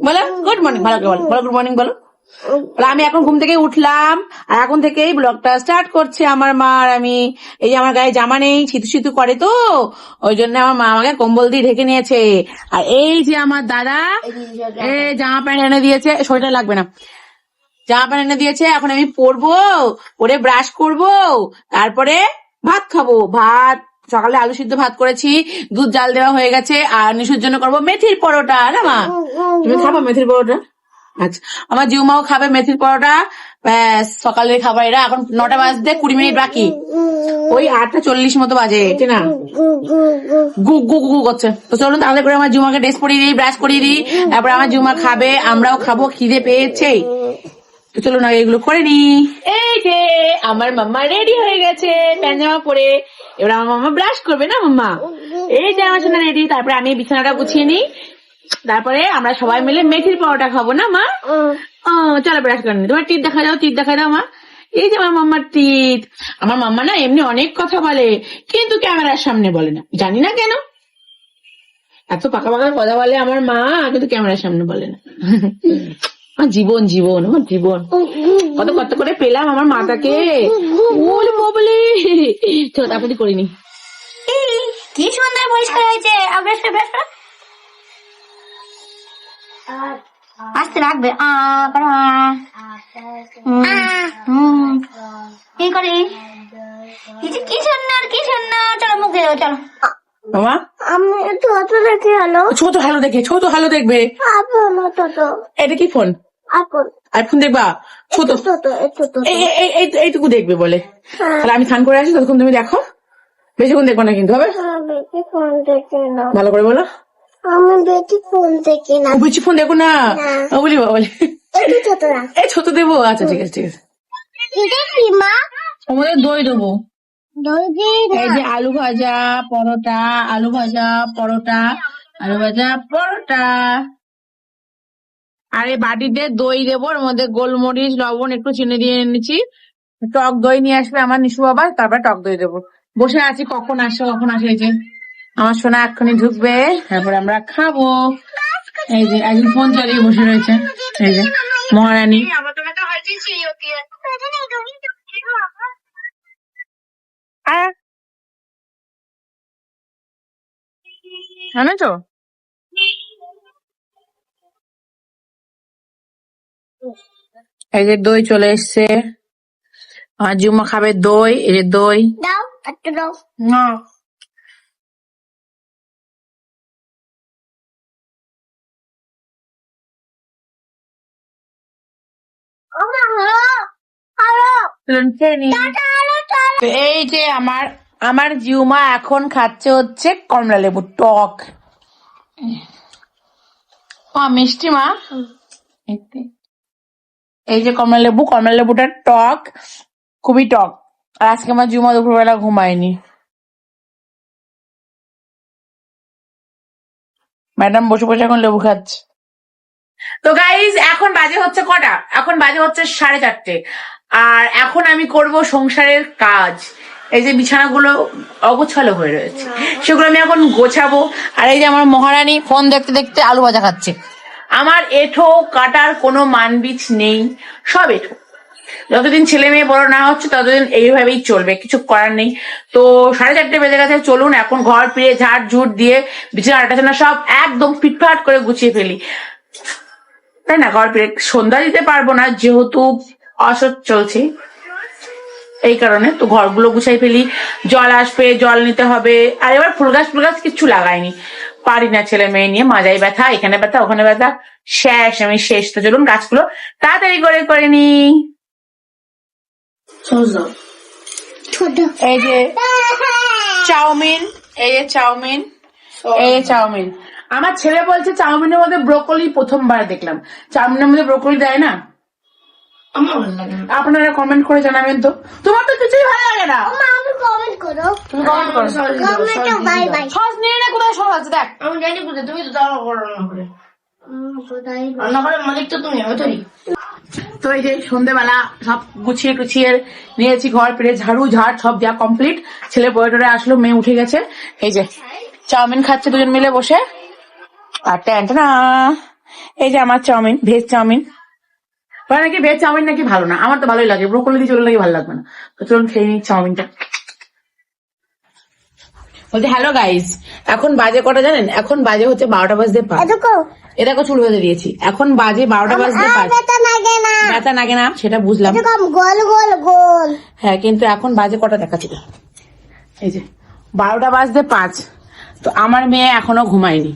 বলো good morning, ভালো করে বলো, বলো গুড মর্নিং বলো। আমি এখন ঘুম থেকে উঠলাম আর এখন থেকেই ব্লগটা স্টার্ট করছে আমার মা আর আমি। এই যে আমার গায়ে জামা নেই, শীতু শীতু করে তো ওই জন্য আমার মা আমাকে কম্বল দিয়ে ঢেকে নিয়েছে। আর এই যে আমার দাদা এই জামা প্যান্ট এনে দিয়েছে, সোয়েটার লাগবে না, জামা প্যান্ট এনে দিয়েছে। এখন আমি পরবো, পরে ব্রাশ করব, তারপরে ভাত খাবো। ভাত সকালে আলু সিদ্ধ ভাত করেছি, দুধ জাল দেওয়া হয়ে গেছে। আর নিশুর জন্য করবো মেথির পরোটা। না মা, তুমি খাবো মেথির পরোটা? আচ্ছা, আমার জিউমাও খাবে মেথির পরোটা। সকালের খাবার এরা। এখন 9টা বাজতে 20 মিনিট বাকি, ওই 8:40 মতো বাজে, ঠিক না? গু গু গু করছে। তো চলুন তাহলে করে আমার জিউমাকে ড্রেস পরিয়ে দিই, ব্রাশ করিয়ে দিই, তারপর আমার জিউমা খাবে, আমরাও খাবো, খিদে পেয়েছে। তো চলুন না এগুলো করে নি। এই যে আমার মাম্মা রেডি হয়ে গেছে প্যাজামা পরে। এবার আমার মাম্মা ব্রাশ করবে না মাম্মা? এই যে আমার সাথে রেডি। তারপরে আমি বিছানাটা গুছিয়ে নিই, তারপরে আমরা সবাই মিলে মেথির পরোটা খাবো। না মা? চলো ব্রাশ করে নি। তোমার টিপ দেখা যাও, টিপ দেখা দাও মা। এই যে আমার মাম্মার টিপ। আমার মাম্মা না এমনি অনেক কথা বলে, কিন্তু ক্যামেরার সামনে বলে না, জানি না কেন। এত পাকা পাকা কথা বলে আমার মা, কিন্তু ক্যামেরার সামনে বলে না। আমার জীবন জীবন, আমার জীবন। কত কত করে পেলাম আমার মাটাকে। বলে বলে চলো তাড়াতাড়ি করিনি। কি সুন্দর পরিষ্কার হয়েছে। আস্তে রাখবে। কি করে কি সুন্দর, কি সুন্দর। চলো মুখ দিয়ে চলো মামা। আমি ছোট দেখে হলো, ছোট ভালো দেখে, ছোট ভালো দেখবে। এটা কি ফোন? আইফোন দেখবা? ছোট এইটুকু দেখবে বলে। তাহলে আমি স্নান করে আসি, ততক্ষণ তুমি দেখো। বেশিক্ষণ দেখবো না কিন্তু, হবে? ভালো করে বলো। আমি বেশি ফোন দেখি না। বেশি ফোন দেখো না, বলি বলে এই ছোট দেবো। আচ্ছা ঠিক আছে ঠিক আছে। মা আমাদের দই দেবো। এই যে আলু ভাজা পরোটা, আলু ভাজা পরোটা, আলু ভাজা পরোটা। আর এই বাটিতে দই দেবো, ওর মধ্যে গোলমরিচ লবণ একটু চিনি দিয়ে এনেছি। টক দই নিয়ে আসবে আমার নিশু বাবা, তারপরে টক দই দেবো। বসে আছি কখন আসে কখন আসে। এই যে আমার সোনা এক্ষুনি ঢুকবে, তারপরে আমরা খাবো। এই যে একজন ফোন চালিয়ে বসে রয়েছে, এই যে মহারানী। জানেছো এই যে দই চলে এসছে। আমার জুমা খাবে দই, এই যে দই। দাও একটু দাও। না এই যে আমার আমার জিউমা এখন খাচ্ছে হচ্ছে কমলা লেবু টক। মিষ্টি মা। এই যে কমলা লেবুটা টক, খুবই টক। আর আজকে আমার জিউমা দুপুরবেলা ঘুমায়নি। ম্যাডাম বসে বসে এখন লেবু খাচ্ছে। তো গাইজ এখন বাজে হচ্ছে কটা? এখন বাজে হচ্ছে 4:30। আর এখন আমি করব সংসারের কাজ। এই যে বিছানাগুলো অগোছালো হয়ে রয়েছে, সেগুলো আমি এখন গোছাবো। আর এই যে আমার মহারানী ফোন দেখতে দেখতে আলু ভাজা খাচ্ছে। আমার এঁঠো কাটার কোনো মানবিজ নেই, সব এঁঠো। যতদিন ছেলে মেয়ে বড় না হচ্ছে ততদিন এইভাবেই চলবে, কিছু করার নেই। তো 4:30 বেজে গেছে, চলুন এখন ঘর ফিরে ঝাড় ঝুট দিয়ে বিছানা টাছানা সব একদম ফিটফাট করে গুছিয়ে ফেলি, তাই না? ঘর ফিরে সন্ধ্যা দিতে পারবো না যেহেতু অসৎ চলছে, এই কারণে। তো ঘরগুলো গুছাই ফেলি, জল আসবে, জল নিতে হবে। আর এবার ফুল গাছ কিচ্ছু লাগাইনি, পারি না ছেলে মেয়ে নিয়ে। মাজায় ব্যথা, এখানে ব্যথা ওখানে ব্যথা, আমি শেষ। তো চলুন গাছগুলো তাড়াতাড়ি করে নি। এই যে চাউমিন, এই যে চাউমিন, এই যে চাউমিন। আমার ছেলে বলছে চাউমিনের মধ্যে ব্রোকলি প্রথমবার দেখলাম। চাউমিনের মধ্যে ব্রোকলি দেয় না? আপনারা কমেন্ট করে জানাবেন তো। তোমার তো কিছুই ভালো লাগে না। আমি কমেন্ট করো, তুমি কমেন্ট করো। কমেন্টে বাই বাই। সস নিয়ে না, কোথায় সস আছে দেখ। আমি জানি কোথায়, তুমি তো দাও করো না করে। রান্না করে মালিক তো তুমি, আমি তৈরি। তো এই যে সন্ধ্যেবেলা সব গুছিয়ে টুছিয়ে নিয়েছি, ঘর ফিরে ঝাড়ু ঝাড় সব যা কমপ্লিট। ছেলে পড়ে আসলো, মেয়ে উঠে গেছে। এই যে চাউমিন খাচ্ছে দুজন মিলে বসে। আর ট্যান্টানা এই যে আমার চাউমিন, ভেজ চাউমিন। বলে নাকি ভেজ চাউমিন নাকি ভালো না, আমার তো ভালোই লাগে, ব্রোকলি দিয়ে চলে নাকি ভালো লাগবে না। তো চলুন খেয়ে নিই চাউমিনটা। বলছি হ্যালো গাইস, এখন বাজে কটা জানেন? এখন বাজে হচ্ছে 12টা বাজতে 5। এ দেখো চুল বেঁধে দিয়েছি। এখন বাজে 12টা বাজতে 5। ব্যথা লাগে না সেটা বুঝলাম, গোল গোল গোল। হ্যাঁ, কিন্তু এখন বাজে কটা দেখাচ্ছি, এই যে 12টা বাজতে 5। তো আমার মেয়ে এখনো ঘুমায়নি।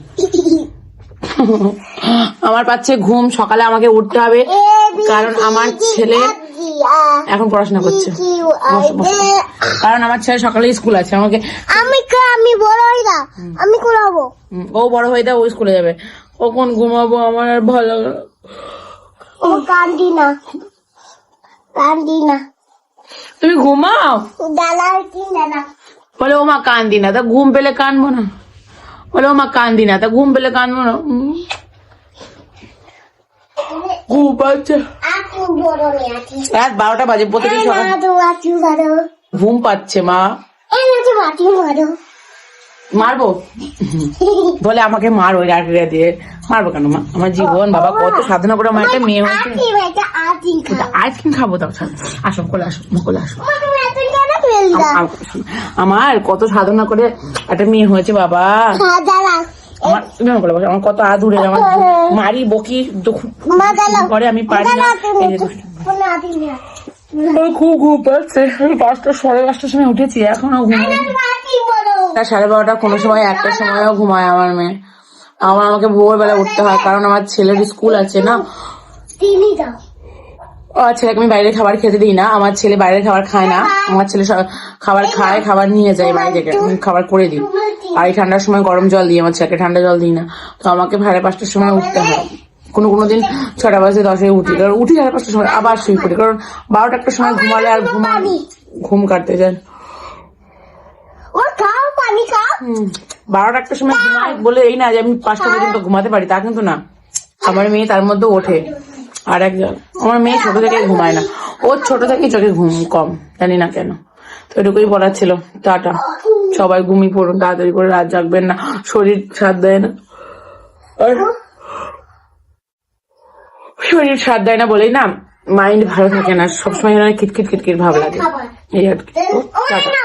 আমার পাচ্ছে ঘুম, সকালে আমাকে উঠতে হবে, কারণ আমার ছেলে এখন পড়াশোনা করছে। বসো, বসো। কারণ আমার ছেলে সকালে স্কুল আছে, আমাকে আমি বড় হই না, আমি করাবো। ও বড় হয়ে ও স্কুলে যাবে, কখন ঘুমাবো আমার আর ভালো লাগে না। ও কান্দি না, কান্দি না। তুমি ঘুমাও। দাদা কি দাদা বলে ও মা কান্দি না, তা ঘুম পেলে কানবো না। বলে ও মা কান্দি না, তা ঘুম পেলে কানবো না। ঘুম পাচ্ছে, আপু বড় নেই আছে। রাত 12টা বাজে, প্রতিদিন সকাল আপু বড় ঘুম পাচ্ছে। মা আপু বড় মারবো, বলে আমাকে মারো লাঠিটা দিয়ে। মারবো কেন মা, আমার জীবন বাবা, কত সাধনা করে আমার একটা মেয়ে হয়েছে। আইসক্রিম খাবো, দাও আসো, কোলে আসো, কোলে আসো। আমার কত সাধনা করে একটা মেয়ে হয়েছে বাবা। আমার তুমি আমার কোলে বসো, আমার কত আদুরে, আমার মারি বকি করে, আমি পারি না। খুব ঘুম পাচ্ছে, 5টা 5:30টার সময় উঠেছি, এখনো ঘুম। 12:30 কোনো সময় 1টার সময়ও ঘুমায় আমার মেয়ে। আমাকে ভোরবেলা উঠতে হয়, কারণ আমার ছেলের স্কুল আছে না। ছেলেকে আমি বাইরের খাবার খেতে দিই না, আমার ছেলে বাইরের খাবার খায় না। আমার ছেলে খাবার খায়, খাবার নিয়ে যায় বাইরে থেকে, আমি খাবার করে দিই। আর এই ঠান্ডার সময় গরম জল দিই, আমার ছেলেকে ঠান্ডা জল দিই না। তো আমাকে 5:30টার সময় উঠতে হয়। কোনো দিন 6টা বাজে 10-এ উঠি, কারণ উঠি 5:30টার সময়, আবার শুয়ে পড়ি, কারণ 12টা 1টার সময় ঘুমালে আর ঘুম কাটতে যায়। 12টা 1টার সময় ঘুমাই বলে এই না যে আমি 5টা পর্যন্ত ঘুমাতে পারি, তা কিন্তু না। আমার মেয়ে তার মধ্যে ওঠে। আর একজন, আমার মেয়ে ছোট থেকে ঘুমায় না, ওর ছোট থেকে চোখে ঘুম কম, জানি না কেন। তো এটুকুই বলার ছিল। টাটা, সবাই ঘুমিয়ে পড়ুন তাড়াতাড়ি করে, রাত জাগবেন না, শরীর সাথ দেয় না। শরীর সাথ দেয় না বলেই না মাইন্ড ভালো থাকে না, সবসময় খিটখিট খিটখিট ভাব লাগে, এই আর কি। টাটা।